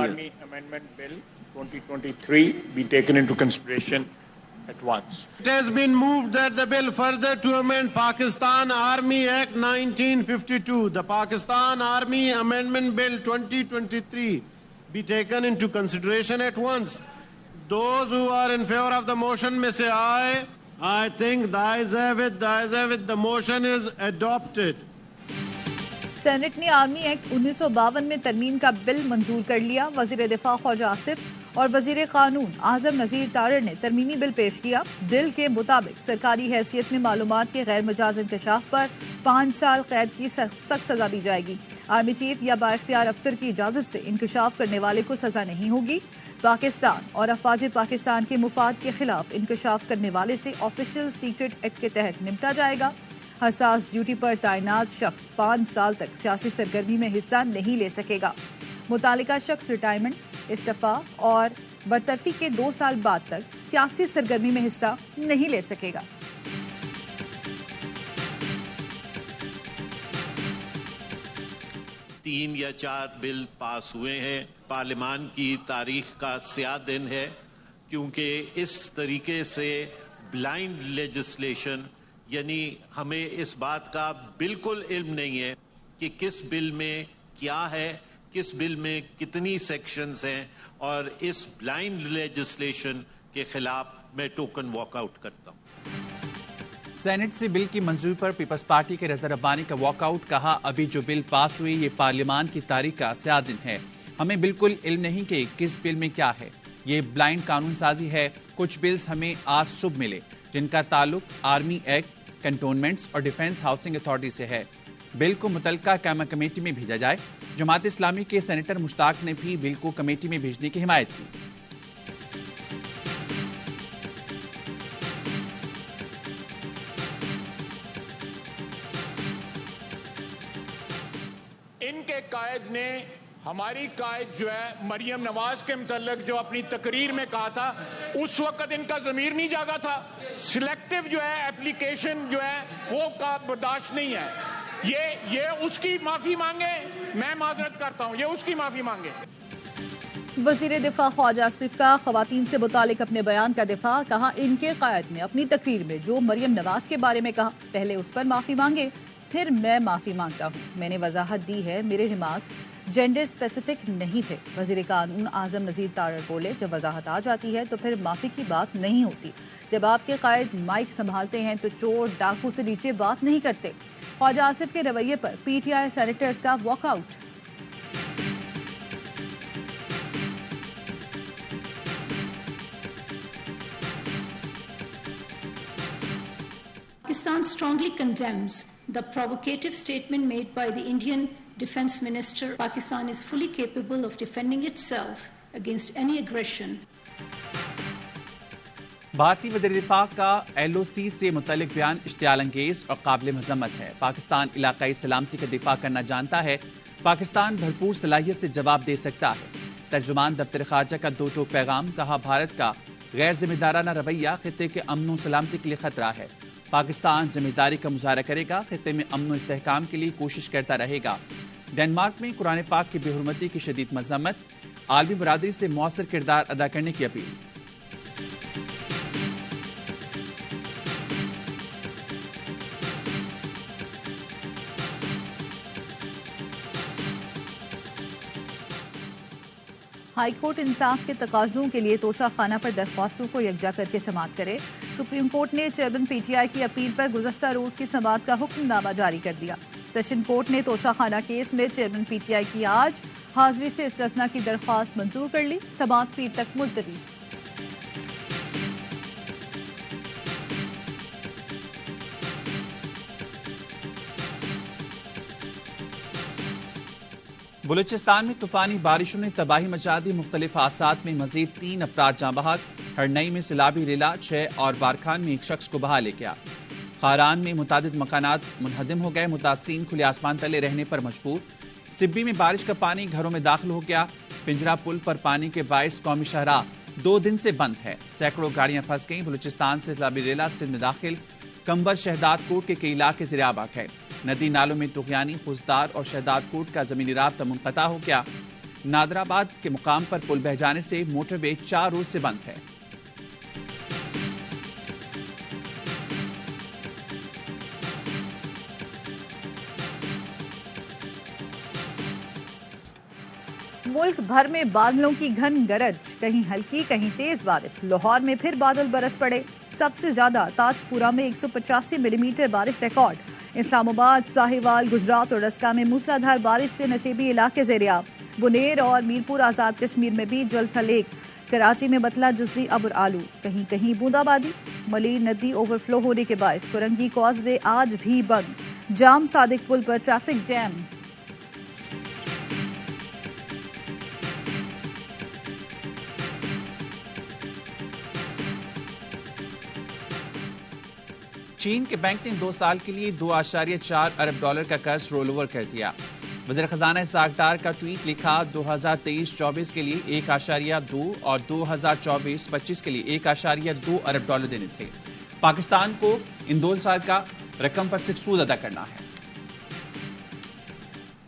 Army Amendment Bill 2023 be taken into consideration at once. It has been moved that the bill further to amend Pakistan Army Act 1952, the Pakistan Army Amendment Bill 2023 be taken into consideration at once. Those who are in favor of the motion may say aye. I think the ayes have it, the ayes have it. The motion is adopted. Senate نے army act 1952 میں ترمیم کا بل منظور کر لیا. وزیر دفاع خواجہ آصف اور وزیر قانون اعظم نذیر تارڑ نے ترمیمی بل پیش کیا. بل کے مطابق سرکاری حیثیت میں معلومات کے غیر مجاز انکشاف پر 5 سال قید کی سخت سزا دی جائے گی. آرمی چیف یا بااختیار افسر کی اجازت سے انکشاف کرنے والے کو سزا نہیں ہوگی. پاکستان اور افواج پاکستان کے مفاد کے خلاف انکشاف کرنے والے سے آفیشل سیکرٹ ایکٹ کے تحت نمٹا جائے گا. حساس ڈیوٹی پر تعینات شخص 5 سال تک سیاسی سرگرمی میں حصہ نہیں لے سکے گا. متعلقہ شخص ریٹائرمنٹ، استعفیٰ اور برطرفی کے 2 سال بعد تک سیاسی سرگرمی میں حصہ نہیں لے سکے گا. تین یا 4 بل پاس ہوئے ہیں. پارلیمان کی تاریخ کا سیاہ دن ہے کیونکہ اس طریقے سے بلائنڈ لیجسلیشن، یعنی ہمیں اس بات کا بالکل علم نہیں ہے کہ کس بل میں کیا ہے، کس بل میں کتنی سیکشنز ہیں، اور اس بلائنڈ لیجسلیشن کے خلاف میں ٹوکن واک آؤٹ کرتا ہوں. سینٹ سے بل کی منظوری پر پیپلز پارٹی کے رضا ربانی کا واک آؤٹ. کہا ابھی جو بل پاس ہوئی یہ پارلیمان کی تاریخ کا سیاہ دن ہے. ہمیں بالکل علم نہیں کہ کس بل میں کیا ہے. یہ بلائنڈ قانون سازی ہے. کچھ بلز ہمیں آج صبح ملے جن کا تعلق آرمی ایکٹ، کنٹونمنٹس اور ڈیفنس ہاؤسنگ اتھارٹی سے ہے. بل کو متعلقہ قائمہ کمیٹی میں بھیجا جائے. جماعت اسلامی کے سینیٹر مشتاق نے بھی بل کو کمیٹی میں بھیجنے کی حمایت کی. ان کے قائد نے ہماری قائد جو ہے مریم نواز کے متعلق جو اپنی تقریر میں کہا تھا، اس وقت ان کا ضمیر نہیں جاگا تھا. سلیکٹو جو ہے اپلیکیشن جو ہے وہ کا برداشت نہیں ہے. یہ اس کی معافی مانگے. میں معذرت کرتا ہوں، یہ اس کی معافی مانگے. وزیر دفاع خواجہ آصف کا خواتین سے متعلق اپنے بیان کا دفاع. کہا ان کے قائد نے اپنی تقریر میں جو مریم نواز کے بارے میں کہا پہلے اس پر معافی مانگے پھر میں معافی مانگتا ہوں. میں نے وضاحت دی ہے میرے ریمارکس جینڈر اسپیسیفک نہیں تھے. وزیر قانون اعظم نذیر تارڑ بولے جب وضاحت آ جاتی ہے تو پھر معافی کی بات نہیں ہوتی. جب آپ کے قائد مائک سنبھالتے ہیں تو چور ڈاکو سے نیچے بات نہیں کرتے. خواجہ آصف کے رویے پر پی ٹی آئی سینیٹرز کا walk out. Pakistan strongly condemns the provocative statement made by the Indian Defence Minister. Pakistan is fully capable of defending itself against any aggression. بھارتی وزیر دفاع کا ایل او سی سے متعلق بیان اشتعال انگیز اور قابل مذمت ہے. پاکستان علاقائی سلامتی کا دفاع کرنا جانتا ہے. پاکستان بھرپور صلاحیت سے جواب دے سکتا ہے. ترجمان دفتر خارجہ کا 2 ٹوک پیغام. کہا بھارت کا غیر ذمہ دارانہ رویہ خطے کے امن و سلامتی کے لیے خطرہ ہے. پاکستان ذمہ داری کا مظاہرہ کرے گا. خطے میں امن و استحکام کے لیے کوشش کرتا رہے گا. ڈنمارک میں قرآن پاک کی بے حرمتی کی شدید مذمت. عالمی برادری سے مؤثر کردار ادا کرنے کی اپیل. ہائی کورٹ انصاف کے تقاضوں کے لیے توشہ خانہ پر درخواستوں کو یکجا کر کے سماعت کرے. سپریم کورٹ نے چیئرمین پی ٹی آئی کی اپیل پر گزشتہ روز کی سماعت کا حکم نامہ جاری کر دیا. سیشن کورٹ نے توشہ خانہ کیس میں چیئرمین پی ٹی آئی کی آج حاضری سے استثناء کی درخواست منظور کر لی. سماعت پیر تک ملتوی. بلوچستان میں طوفانی بارشوں نے تباہی مچا دی. مختلف حادثات میں مزید 3 افراد جاں بحق. ہرنئی میں سیلابی ریلا 6 اور بارکھان میں 1 شخص کو بہا لے گیا. خاران میں متعدد مکانات منہدم ہو گئے. متاثرین کھلے آسمان تلے رہنے پر مجبور. سبی میں بارش کا پانی گھروں میں داخل ہو گیا. پنجرا پل پر پانی کے باعث قومی شاہراہ 2 دن سے بند ہے. سینکڑوں گاڑیاں پھنس گئیں. بلوچستان سے سیلابی ریلا سندھ میں داخل. کمبر شہداد کوٹ کے کئی علاقے زیر آب ہے. ندی نالوں میں طغیانی، خوزدار اور شہداد کوٹ کا زمینی رابطہ منقطع ہو گیا. نادر آباد کے مقام پر پل بہہ جانے سے موٹر وے 4 روز سے بند ہے۔ ملک بھر میں بادلوں کی گھن گرج، کہیں ہلکی کہیں تیز بارش۔ لاہور میں پھر بادل برس پڑے، سب سے زیادہ تاج پورہ میں 185 ملی میٹر بارش ریکارڈ۔ اسلام آباد، ساہیوال، گجرات اور رسکا میں موسلا دھار بارش سے نشیبی علاقے زیریاب۔ بنیر اور میرپور آزاد کشمیر میں بھی جل تھل ایک۔ کراچی میں بتلا جزوی ابر آلو، کہیں کہیں بوندا بادی۔ ملیر ندی اوور فلو ہونے کے باعث فرنگی کاز وے آج بھی بند۔ جام صادق پل پر ٹریفک جیم۔ چین کے بینک نے 2 سال کے لیے $2.4 ارب کا قرض رول اوور کر دیا۔ وزیر خزانہ اسحاق ڈار کا ٹویٹ لکھا، 2023-24 کے لیے 1.2 اور 2024-25 کے لیے $1.2 ارب دینے تھے۔ پاکستان کو ان 2 سال کا رقم پر صرف سود ادا کرنا ہے۔